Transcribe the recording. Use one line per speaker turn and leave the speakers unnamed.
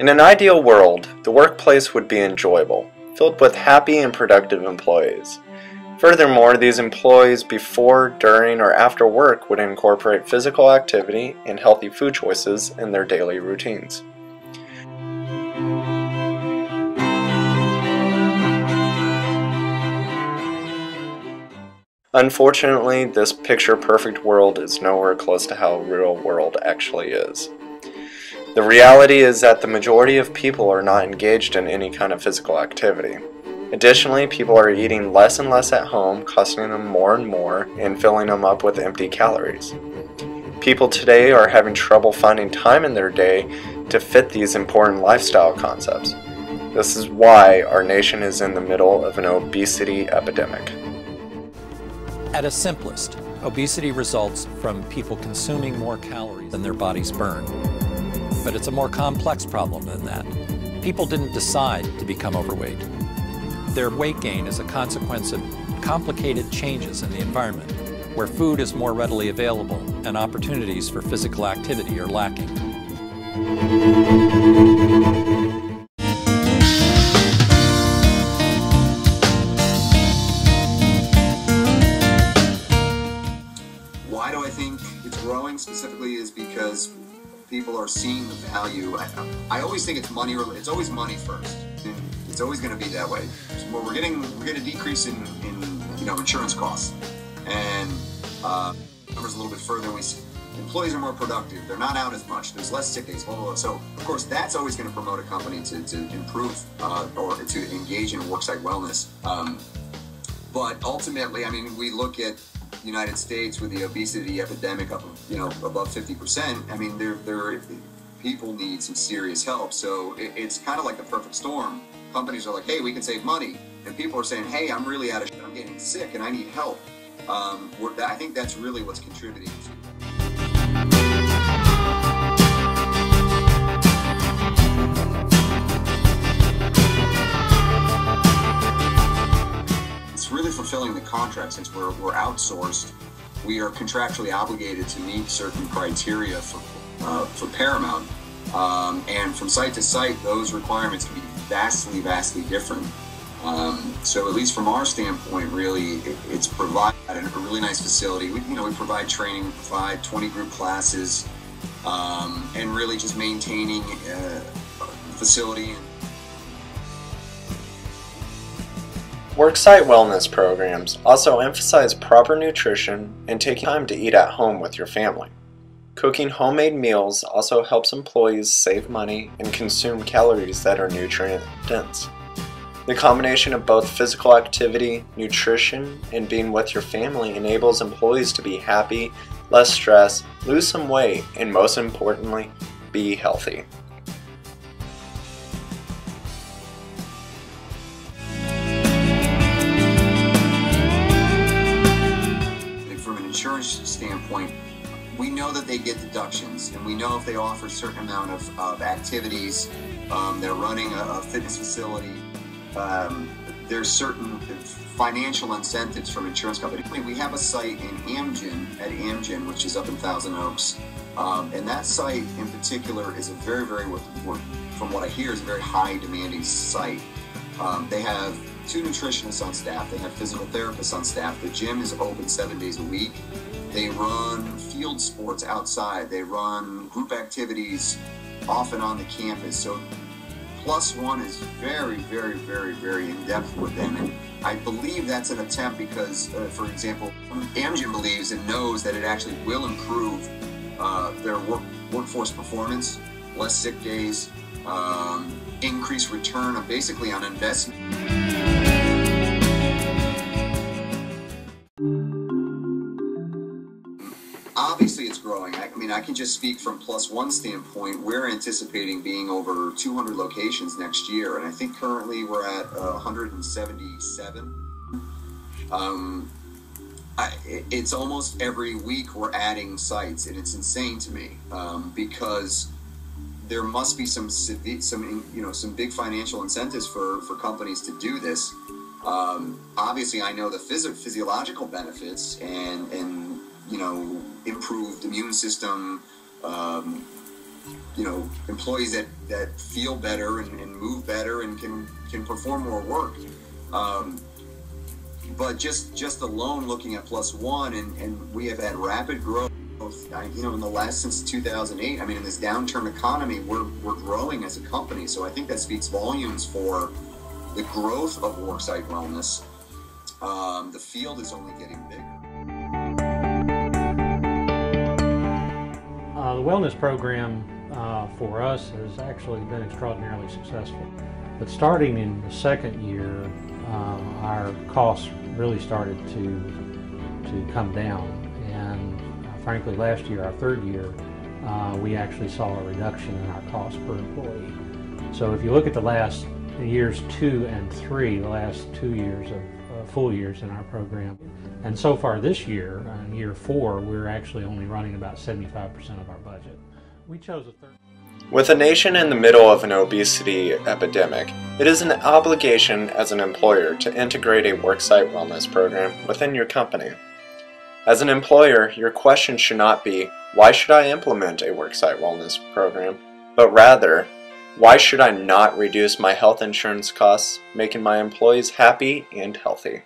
In an ideal world, the workplace would be enjoyable, filled with happy and productive employees. Furthermore, these employees before, during, or after work would incorporate physical activity and healthy food choices in their daily routines. Unfortunately, this picture-perfect world is nowhere close to how real world actually is. The reality is that the majority of people are not engaged in any kind of physical activity. Additionally, people are eating less and less at home, costing them more and more, and filling them up with empty calories. People today are having trouble finding time in their day to fit these important lifestyle concepts. This is why our nation is in the middle of an obesity epidemic.
At its simplest, obesity results from people consuming more calories than their bodies burn. But it's a more complex problem than that. People didn't decide to become overweight. Their weight gain is a consequence of complicated changes in the environment, where food is more readily available and opportunities for physical activity are lacking.
Why do I think it's growing specifically is because people are seeing the value. I always think it's money. It's always money first, and it's always going to be that way. So we're getting a decrease in insurance costs, and numbers a little bit further. We see employees are more productive. They're not out as much. There's less sick days. Blah, blah, blah. So of course that's always going to promote a company to improve or to engage in worksite wellness. But ultimately, I mean, we look at the United States with the obesity epidemic up, above 50%. I mean, people need some serious help. So it's kind of like the perfect storm. Companies are like, hey, we can save money. And people are saying, hey, I'm really out of shit. I'm getting sick and I need help. I think that's really what's contributing to it. It's really fulfilling the contract. Since we're outsourced, we are contractually obligated to meet certain criteria for Paramount, and from site to site, those requirements can be vastly different. So at least from our standpoint, really, it's provided a really nice facility. We provide training, we provide 20 group classes, and really just maintaining the facility.
Worksite wellness programs also emphasize proper nutrition and taking time to eat at home with your family. Cooking homemade meals also helps employees save money and consume calories that are nutrient-dense. The combination of both physical activity, nutrition, and being with your family enables employees to be happy, less stressed, lose some weight, and most importantly, be healthy.
Insurance standpoint, we know that they get deductions, and we know if they offer a certain amount of activities, they're running a fitness facility, there's certain financial incentives from insurance companies. We have a site in Amgen, which is up in Thousand Oaks, and that site in particular is a very, from what I hear, is a very high demanding site. They have 2 nutritionists on staff. They have physical therapists on staff. The gym is open 7 days a week. They run field sports outside. They run group activities off and on the campus. So +1 is very in depth with them. And I believe that's an attempt because, for example, Amgen believes and knows that it actually will improve their workforce performance, less sick days, increased return of basically on investment. Obviously it's growing. I mean, I can just speak from +1 standpoint. We're anticipating being over 200 locations next year, and I think currently we're at 177. It's almost every week we're adding sites, and it's insane to me because there must be some big financial incentives for companies to do this. Obviously, I know the physiological benefits and improved immune system, employees that feel better and move better and can perform more work. But just alone looking at Plus One, and we have had rapid growth. In the last since 2008. I mean, in this downturn economy, we're growing as a company. So I think that speaks volumes for the growth of Worksite Wellness. The field is only getting bigger.
The wellness program for us has actually been extraordinarily successful. But starting in the second year, our costs really started to come down. And frankly, last year, our third year, we actually saw a reduction in our cost per employee. So if you look at the last years 2 and 3, the last 2 years of full years in our program, and so far this year, year 4, we're actually only running about 75% of our budget. We chose a third.
With a nation in the middle of an obesity epidemic, it is an obligation as an employer to integrate a worksite wellness program within your company. As an employer, your question should not be, why should I implement a worksite wellness program? But rather, why should I not reduce my health insurance costs, making my employees happy and healthy?